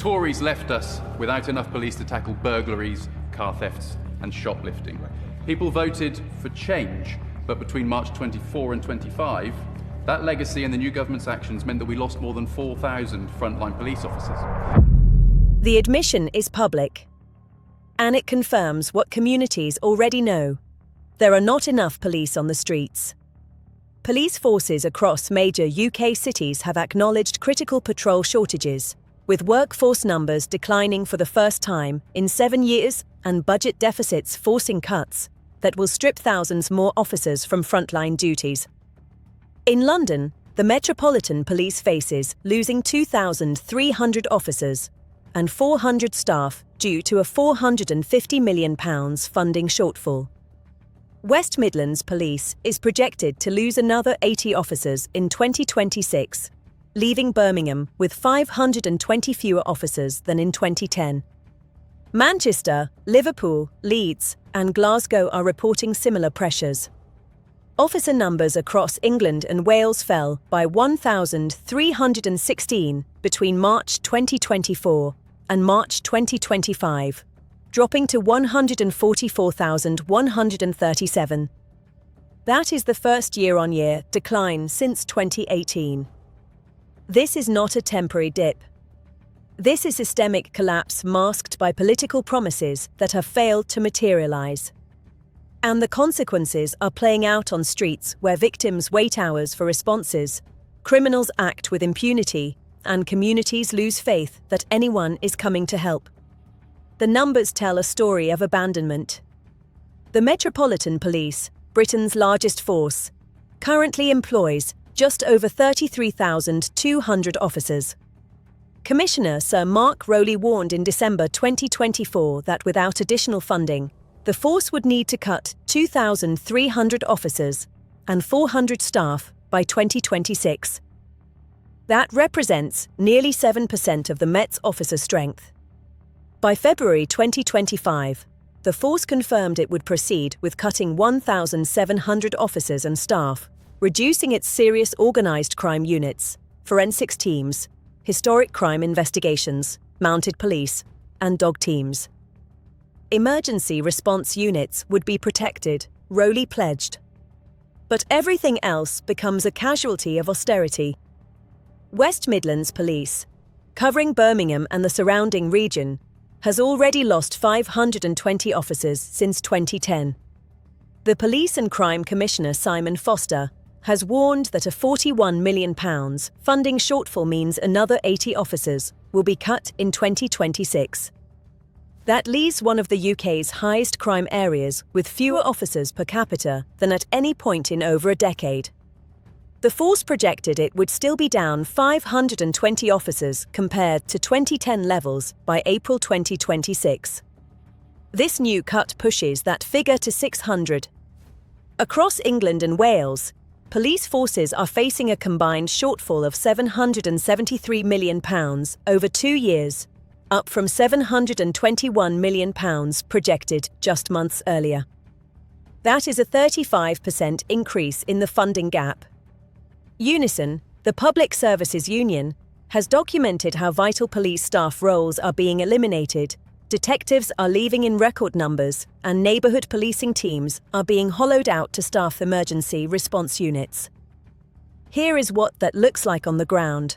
Tories left us without enough police to tackle burglaries, car thefts and shoplifting. People voted for change, but between March 24 and 25, that legacy and the new government's actions meant that we lost more than 4,000 frontline police officers. The admission is public, and it confirms what communities already know. There are not enough police on the streets. Police forces across major UK cities have acknowledged critical patrol shortages, with workforce numbers declining for the first time in 7 years and budget deficits forcing cuts that will strip thousands more officers from frontline duties. In London, the Metropolitan Police faces losing 2,300 officers and 400 staff due to a £450 million funding shortfall. West Midlands Police is projected to lose another 80 officers in 2026, leaving Birmingham with 520 fewer officers than in 2010. Manchester, Liverpool, Leeds, and Glasgow are reporting similar pressures. Officer numbers across England and Wales fell by 1,316 between March 2024 and March 2025, dropping to 144,137. That is the first year-on-year decline since 2018. This is not a temporary dip. This is systemic collapse masked by political promises that have failed to materialize. And the consequences are playing out on streets where victims wait hours for responses, criminals act with impunity, and communities lose faith that anyone is coming to help. The numbers tell a story of abandonment. The Metropolitan Police, Britain's largest force, currently employs just over 33,200 officers. Commissioner Sir Mark Rowley warned in December 2024 that without additional funding, the force would need to cut 2,300 officers and 400 staff by 2026. That represents nearly 7% of the Met's officer strength. By February 2025, the force confirmed it would proceed with cutting 1,700 officers and staff, reducing its serious organised crime units, forensics teams, historic crime investigations, mounted police, and dog teams. Emergency response units would be protected, Rowley pledged. But everything else becomes a casualty of austerity. West Midlands Police, covering Birmingham and the surrounding region, has already lost 520 officers since 2010. The Police and Crime Commissioner Simon Foster has warned that a £41 million funding shortfall means another 80 officers will be cut in 2026. That leaves one of the UK's highest crime areas with fewer officers per capita than at any point in over a decade. The force projected it would still be down 520 officers compared to 2010 levels by April 2026. This new cut pushes that figure to 600. Across England and Wales, police forces are facing a combined shortfall of £773 million over 2 years, up from £721 million projected just months earlier. That is a 35% increase in the funding gap. Unison, the Public Services Union, has documented how vital police staff roles are being eliminated, detectives are leaving in record numbers, and neighbourhood policing teams are being hollowed out to staff emergency response units. Here is what that looks like on the ground.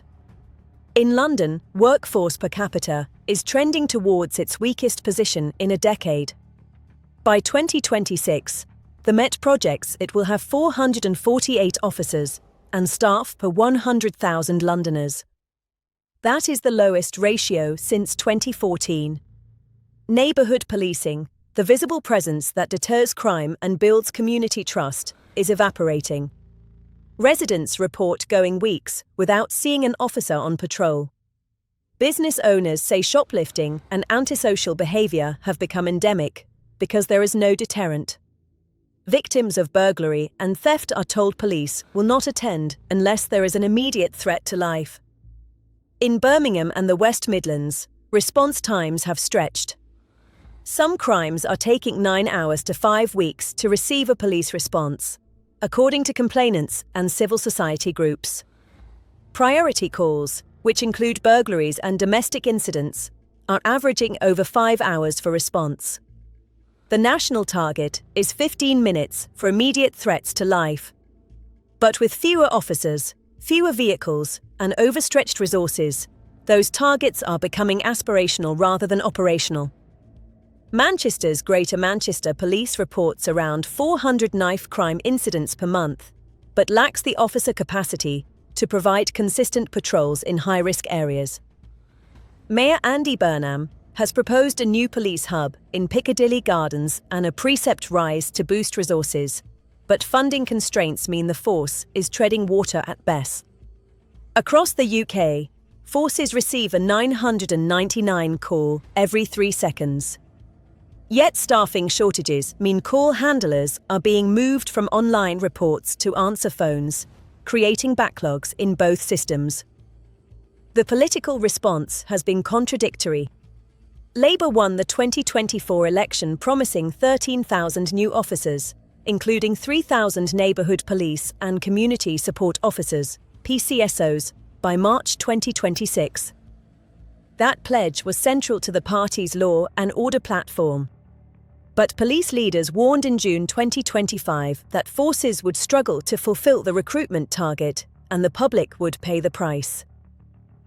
In London, workforce per capita is trending towards its weakest position in a decade. By 2026, the Met projects it will have 448 officers and staff per 100,000 Londoners. That is the lowest ratio since 2014. Neighbourhood policing, the visible presence that deters crime and builds community trust, is evaporating. Residents report going weeks without seeing an officer on patrol. Business owners say shoplifting and antisocial behaviour have become endemic because there is no deterrent. Victims of burglary and theft are told police will not attend unless there is an immediate threat to life. In Birmingham and the West Midlands, response times have stretched. Some crimes are taking 9 hours to 5 weeks to receive a police response, according to complainants and civil society groups. Priority calls, which include burglaries and domestic incidents, are averaging over 5 hours for response. The national target is 15 minutes for immediate threats to life. But with fewer officers, fewer vehicles, and overstretched resources, those targets are becoming aspirational rather than operational. Manchester's Greater Manchester Police reports around 400 knife crime incidents per month, but lacks the officer capacity to provide consistent patrols in high-risk areas. Mayor Andy Burnham has proposed a new police hub in Piccadilly Gardens and a precept rise to boost resources, but funding constraints mean the force is treading water at best. Across the UK, forces receive a 999 call every 3 seconds. Yet staffing shortages mean call handlers are being moved from online reports to answer phones, creating backlogs in both systems. The political response has been contradictory. Labour won the 2024 election promising 13,000 new officers, including 3,000 neighbourhood police and community support officers, PCSOs, by March 2026. That pledge was central to the party's law and order platform. But police leaders warned in June 2025 that forces would struggle to fulfil the recruitment target and the public would pay the price.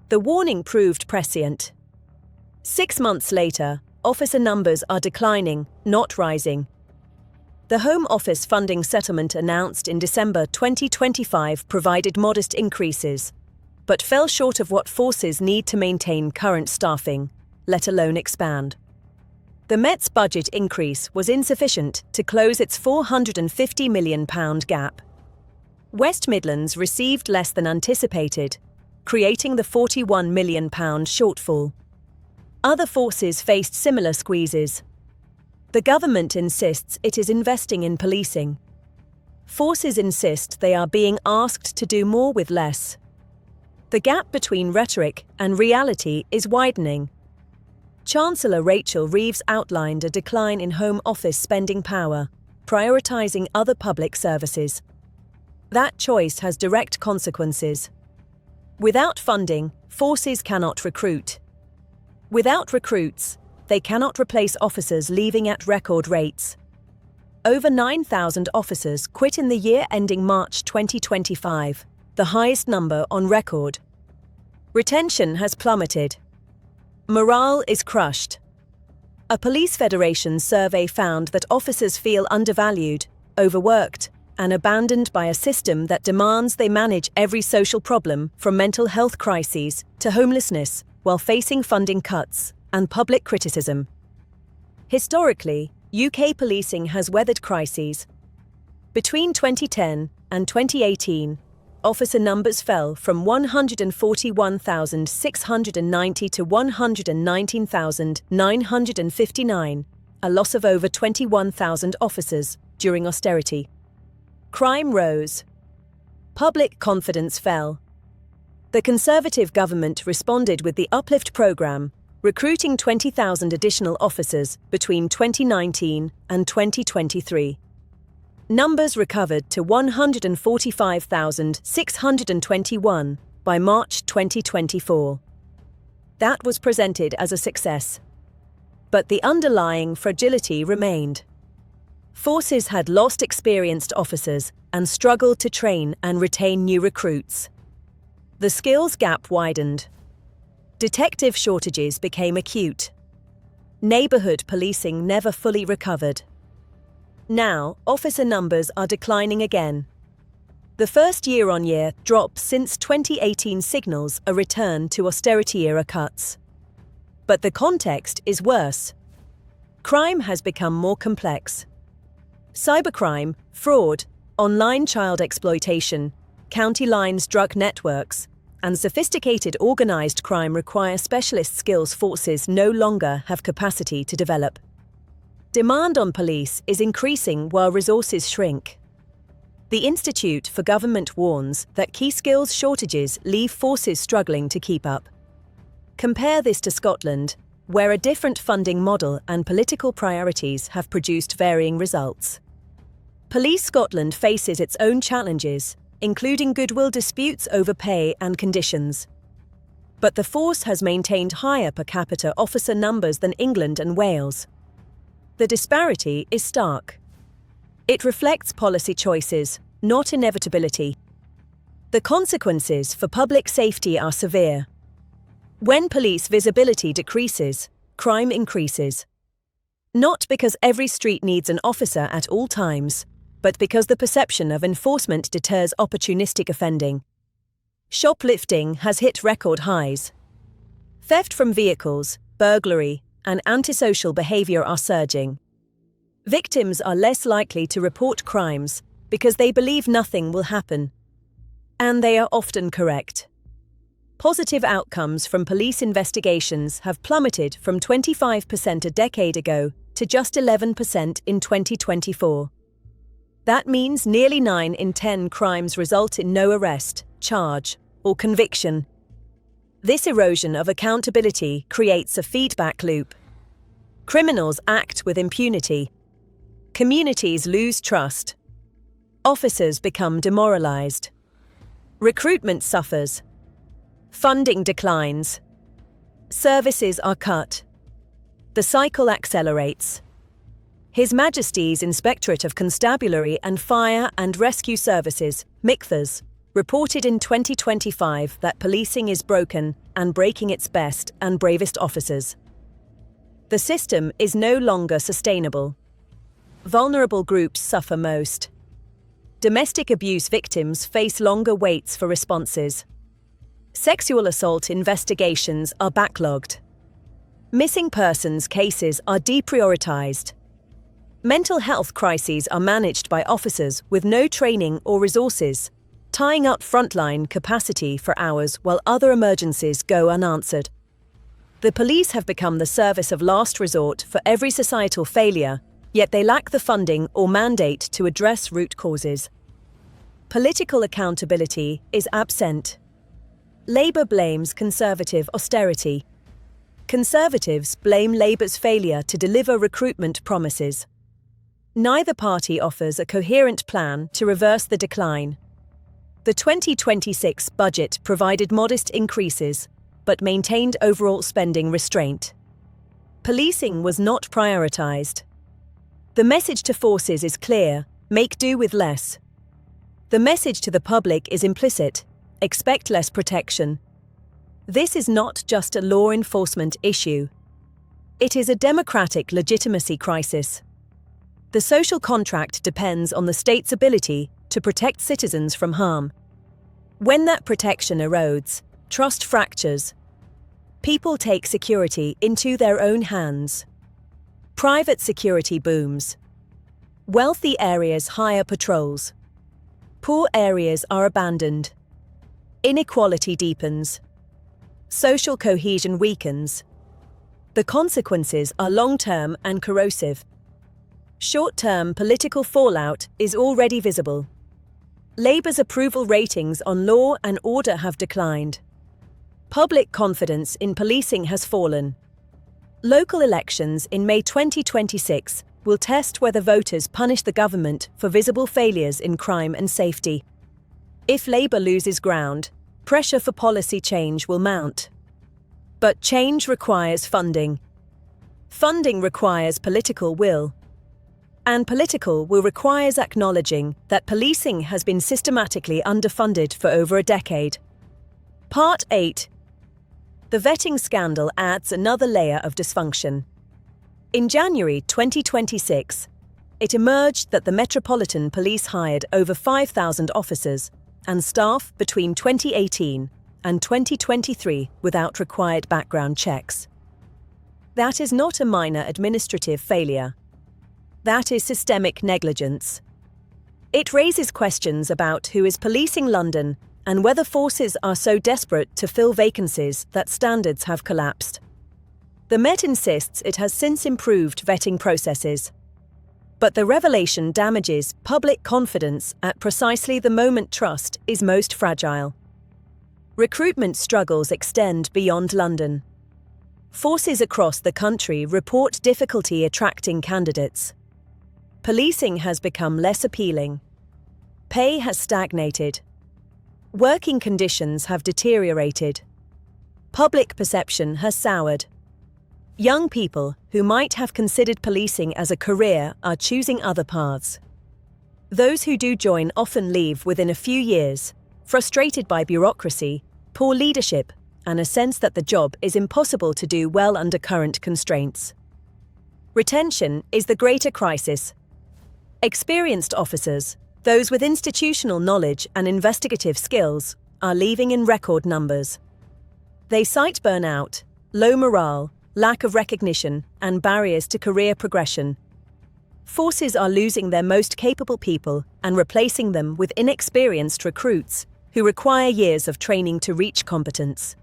The warning proved prescient. 6 months later, officer numbers are declining, not rising. The Home Office funding settlement announced in December 2025 provided modest increases, but fell short of what forces need to maintain current staffing, let alone expand. The Met's budget increase was insufficient to close its £450 million gap. West Midlands received less than anticipated, creating the £41 million shortfall. Other forces faced similar squeezes. The government insists it is investing in policing. Forces insist they are being asked to do more with less. The gap between rhetoric and reality is widening. Chancellor Rachel Reeves outlined a decline in Home Office spending power, prioritising other public services. That choice has direct consequences. Without funding, forces cannot recruit. Without recruits, they cannot replace officers leaving at record rates. Over 9,000 officers quit in the year ending March 2025, the highest number on record. Retention has plummeted. Morale is crushed. A Police Federation survey found that officers feel undervalued, overworked, and abandoned by a system that demands they manage every social problem from mental health crises to homelessness while facing funding cuts and public criticism. Historically, UK policing has weathered crises. Between 2010 and 2018, officer numbers fell from 141,690 to 119,959, a loss of over 21,000 officers during austerity. Crime rose. Public confidence fell. The Conservative government responded with the Uplift programme, recruiting 20,000 additional officers between 2019 and 2023. Numbers recovered to 145,621 by March 2024. That was presented as a success. But the underlying fragility remained. Forces had lost experienced officers and struggled to train and retain new recruits. The skills gap widened. Detective shortages became acute. Neighbourhood policing never fully recovered. Now, officer numbers are declining again. The first year-on-year drop since 2018 signals a return to austerity-era cuts. But the context is worse. Crime has become more complex. Cybercrime, fraud, online child exploitation, county lines drug networks, and sophisticated organised crime require specialist skills forces no longer have capacity to develop. Demand on police is increasing while resources shrink. The Institute for Government warns that key skills shortages leave forces struggling to keep up. Compare this to Scotland, where a different funding model and political priorities have produced varying results. Police Scotland faces its own challenges, including goodwill disputes over pay and conditions. but the force has maintained higher per capita officer numbers than England and Wales. The disparity is stark. It reflects policy choices, not inevitability. The consequences for public safety are severe. When police visibility decreases, crime increases. Not because every street needs an officer at all times, but because the perception of enforcement deters opportunistic offending. Shoplifting has hit record highs. Theft from vehicles, burglary, and antisocial behavior are surging. Victims are less likely to report crimes because they believe nothing will happen. And they are often correct. Positive outcomes from police investigations have plummeted from 25% a decade ago to just 11% in 2024. That means nearly 9 in 10 crimes result in no arrest, charge, or conviction. This erosion of accountability creates a feedback loop. Criminals act with impunity. Communities lose trust. Officers become demoralized. Recruitment suffers. Funding declines. Services are cut. The cycle accelerates. His Majesty's Inspectorate of Constabulary and Fire and Rescue Services, MICFAS, reported in 2025 that policing is broken and breaking its best and bravest officers. The system is no longer sustainable. Vulnerable groups suffer most. Domestic abuse victims face longer waits for responses. Sexual assault investigations are backlogged. Missing persons cases are deprioritized. Mental health crises are managed by officers with no training or resources, tying up frontline capacity for hours while other emergencies go unanswered. The police have become the service of last resort for every societal failure, yet they lack the funding or mandate to address root causes. Political accountability is absent. Labour blames Conservative austerity. Conservatives blame Labour's failure to deliver recruitment promises. Neither party offers a coherent plan to reverse the decline. The 2026 budget provided modest increases, but maintained overall spending restraint. Policing was not prioritised. The message to forces is clear: make do with less. The message to the public is implicit: expect less protection. This is not just a law enforcement issue. It is a democratic legitimacy crisis. The social contract depends on the state's ability to protect citizens from harm. When that protection erodes, trust fractures. People take security into their own hands. Private security booms. Wealthy areas hire patrols. Poor areas are abandoned. Inequality deepens. Social cohesion weakens. The consequences are long-term and corrosive. Short-term political fallout is already visible. Labour's approval ratings on law and order have declined. Public confidence in policing has fallen. Local elections in May 2026 will test whether voters punish the government for visible failures in crime and safety. If Labour loses ground, pressure for policy change will mount. But change requires funding. Funding requires political will. And political will requires acknowledging that policing has been systematically underfunded for over a decade. Part 8. The vetting scandal adds another layer of dysfunction. In January 2026, it emerged that the Metropolitan Police hired over 5,000 officers and staff between 2018 and 2023 without required background checks. That is not a minor administrative failure. That is systemic negligence. It raises questions about who is policing London and whether forces are so desperate to fill vacancies that standards have collapsed. The Met insists it has since improved vetting processes. But the revelation damages public confidence at precisely the moment trust is most fragile. Recruitment struggles extend beyond London. Forces across the country report difficulty attracting candidates. Policing has become less appealing. Pay has stagnated. Working conditions have deteriorated. Public perception has soured. Young people who might have considered policing as a career are choosing other paths. Those who do join often leave within a few years, frustrated by bureaucracy, poor leadership, and a sense that the job is impossible to do well under current constraints. Retention is the greater crisis. Experienced officers, those with institutional knowledge and investigative skills, are leaving in record numbers. They cite burnout, low morale, lack of recognition, and barriers to career progression. Forces are losing their most capable people and replacing them with inexperienced recruits who require years of training to reach competence.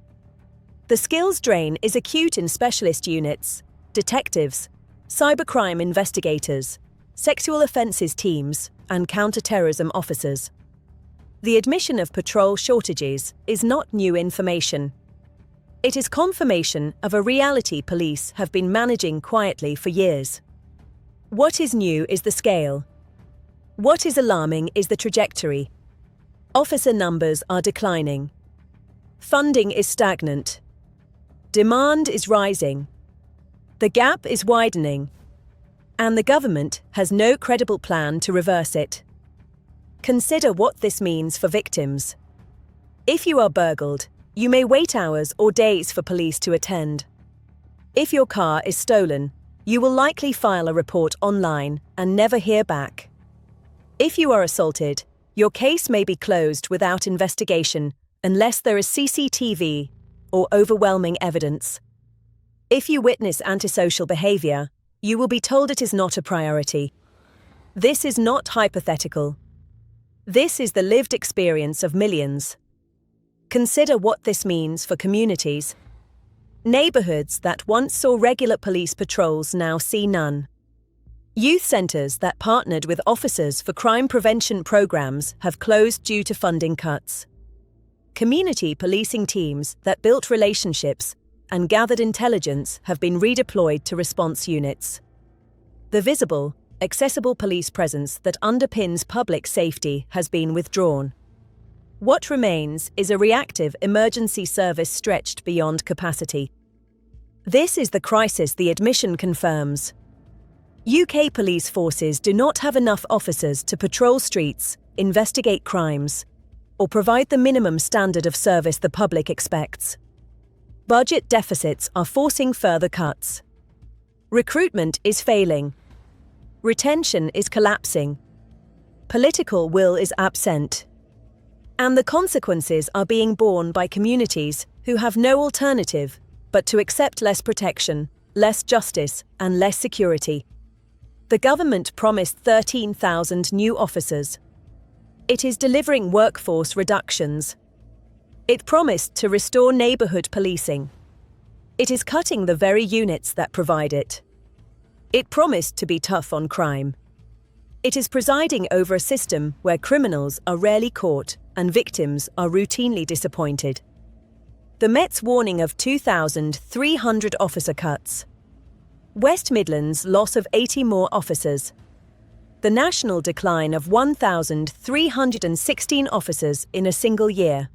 The skills drain is acute in specialist units, detectives, cybercrime investigators, sexual offences teams, and counter-terrorism officers. The admission of patrol shortages is not new information. It is confirmation of a reality police have been managing quietly for years. What is new is the scale. What is alarming is the trajectory. Officer numbers are declining. Funding is stagnant. Demand is rising. The gap is widening. And the government has no credible plan to reverse it. Consider what this means for victims. If you are burgled, you may wait hours or days for police to attend. If your car is stolen, you will likely file a report online and never hear back. If you are assaulted, your case may be closed without investigation unless there is CCTV or overwhelming evidence. If you witness antisocial behavior, you will be told it is not a priority. This is not hypothetical. This is the lived experience of millions. Consider what this means for communities. Neighbourhoods that once saw regular police patrols now see none. Youth centres that partnered with officers for crime prevention programmes have closed due to funding cuts. Community policing teams that built relationships and gathered intelligence have been redeployed to response units. The visible, accessible police presence that underpins public safety has been withdrawn. What remains is a reactive emergency service stretched beyond capacity. This is the crisis the admission confirms. UK police forces do not have enough officers to patrol streets, investigate crimes, or provide the minimum standard of service the public expects. Budget deficits are forcing further cuts. Recruitment is failing. Retention is collapsing. Political will is absent. And the consequences are being borne by communities who have no alternative but to accept less protection, less justice, and less security. The government promised 13,000 new officers. It is delivering workforce reductions. It promised to restore neighbourhood policing. It is cutting the very units that provide it. It promised to be tough on crime. It is presiding over a system where criminals are rarely caught and victims are routinely disappointed. The Met's warning of 2,300 officer cuts. West Midlands' loss of 80 more officers. The national decline of 1,316 officers in a single year.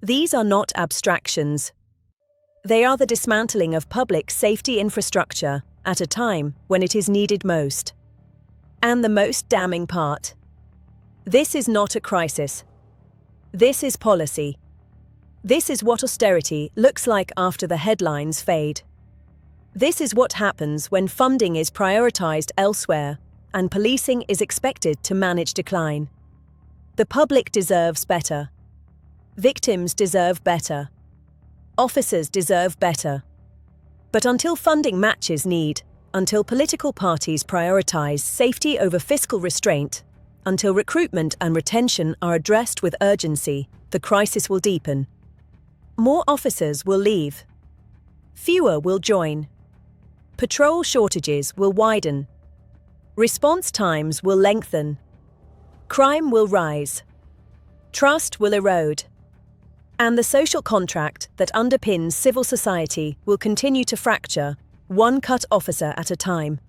These are not abstractions. They are the dismantling of public safety infrastructure at a time when it is needed most. And the most damning part. This is not a crisis. This is policy. This is what austerity looks like after the headlines fade. This is what happens when funding is prioritised elsewhere and policing is expected to manage decline. The public deserves better. Victims deserve better. Officers deserve better. But until funding matches need, until political parties prioritise safety over fiscal restraint, until recruitment and retention are addressed with urgency, the crisis will deepen. More officers will leave. Fewer will join. Patrol shortages will widen. Response times will lengthen. Crime will rise. Trust will erode. And the social contract that underpins civil society will continue to fracture, one cut officer at a time.